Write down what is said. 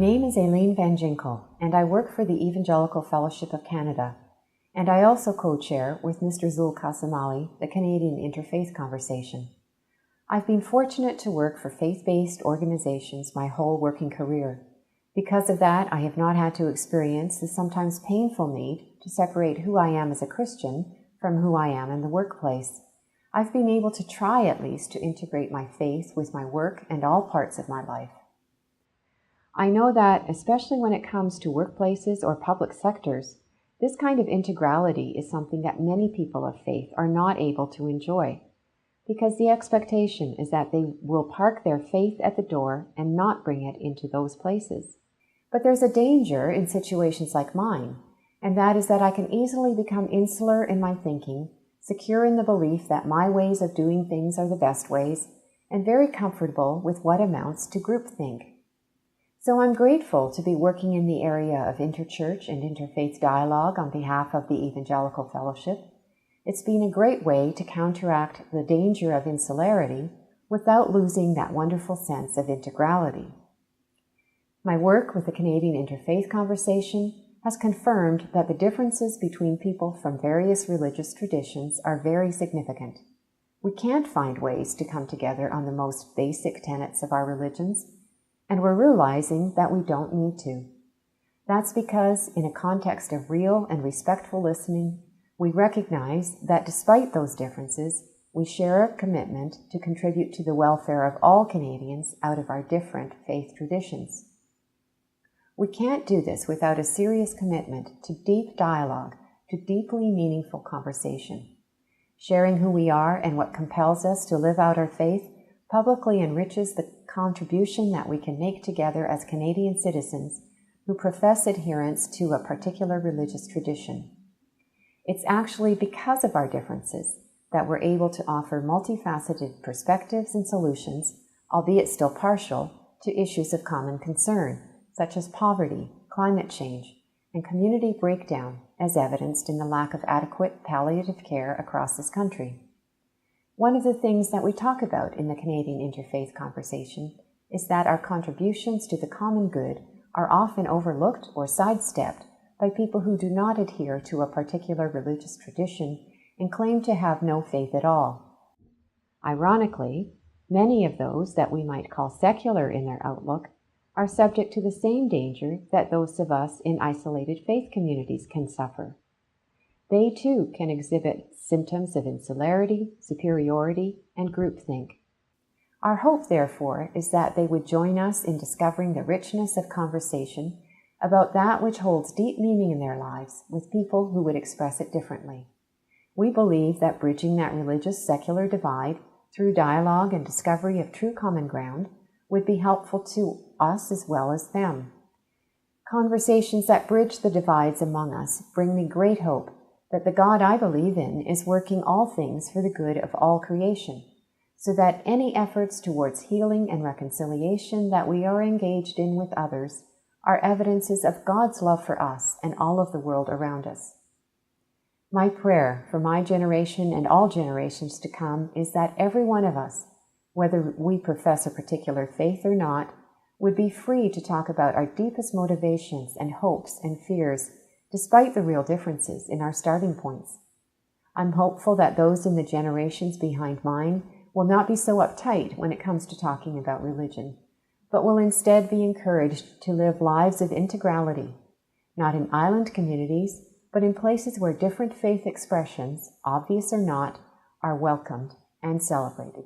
name is Aileen van Ginkel, and I work for the Evangelical Fellowship of Canada, and I also co-chair with Mr. Zul Kasamali the Canadian Interfaith Conversation. I've been fortunate to work for faith-based organizations my whole working career. Because of that, I have not had to experience the sometimes painful need to separate who I am as a Christian from who I am in the workplace. I've been able to try at least to integrate my faith with my work and all parts of my life. I know that, especially when it comes to workplaces or public sectors, this kind of integrality is something that many people of faith are not able to enjoy, because the expectation is that they will park their faith at the door and not bring it into those places. But there's a danger in situations like mine, and that is that I can easily become insular in my thinking, secure in the belief that my ways of doing things are the best ways, and very comfortable with what amounts to groupthink. So I'm grateful to be working in the area of interchurch and interfaith dialogue on behalf of the Evangelical Fellowship. It's been a great way to counteract the danger of insularity without losing that wonderful sense of integrality. My work with the Canadian Interfaith Conversation has confirmed that the differences between people from various religious traditions are very significant. We can't find ways to come together on the most basic tenets of our religions, and we're realizing that we don't need to. That's because, in a context of real and respectful listening, we recognize that despite those differences, we share a commitment to contribute to the welfare of all Canadians out of our different faith traditions. We can't do this without a serious commitment to deep dialogue, to deeply meaningful conversation. Sharing who we are and what compels us to live out our faith publicly enriches the contribution that we can make together as Canadian citizens who profess adherence to a particular religious tradition. It's actually because of our differences that we're able to offer multifaceted perspectives and solutions, albeit still partial, to issues of common concern, such as poverty, climate change, and community breakdown, as evidenced in the lack of adequate palliative care across this country. One of the things that we talk about in the Canadian Interfaith Conversation is that our contributions to the common good are often overlooked or sidestepped by people who do not adhere to a particular religious tradition and claim to have no faith at all. Ironically, many of those that we might call secular in their outlook are subject to the same danger that those of us in isolated faith communities can suffer. They too can exhibit symptoms of insularity, superiority, and groupthink. Our hope, therefore, is that they would join us in discovering the richness of conversation about that which holds deep meaning in their lives with people who would express it differently. We believe that bridging that religious-secular divide through dialogue and discovery of true common ground would be helpful to us as well as them. Conversations that bridge the divides among us bring me great hope that the God I believe in is working all things for the good of all creation, so that any efforts towards healing and reconciliation that we are engaged in with others are evidences of God's love for us and all of the world around us. My prayer for my generation and all generations to come is that every one of us, whether we profess a particular faith or not, would be free to talk about our deepest motivations and hopes and fears, despite the real differences in our starting points. I'm hopeful that those in the generations behind mine will not be so uptight when it comes to talking about religion, but will instead be encouraged to live lives of integrality, not in island communities, but in places where different faith expressions, obvious or not, are welcomed and celebrated.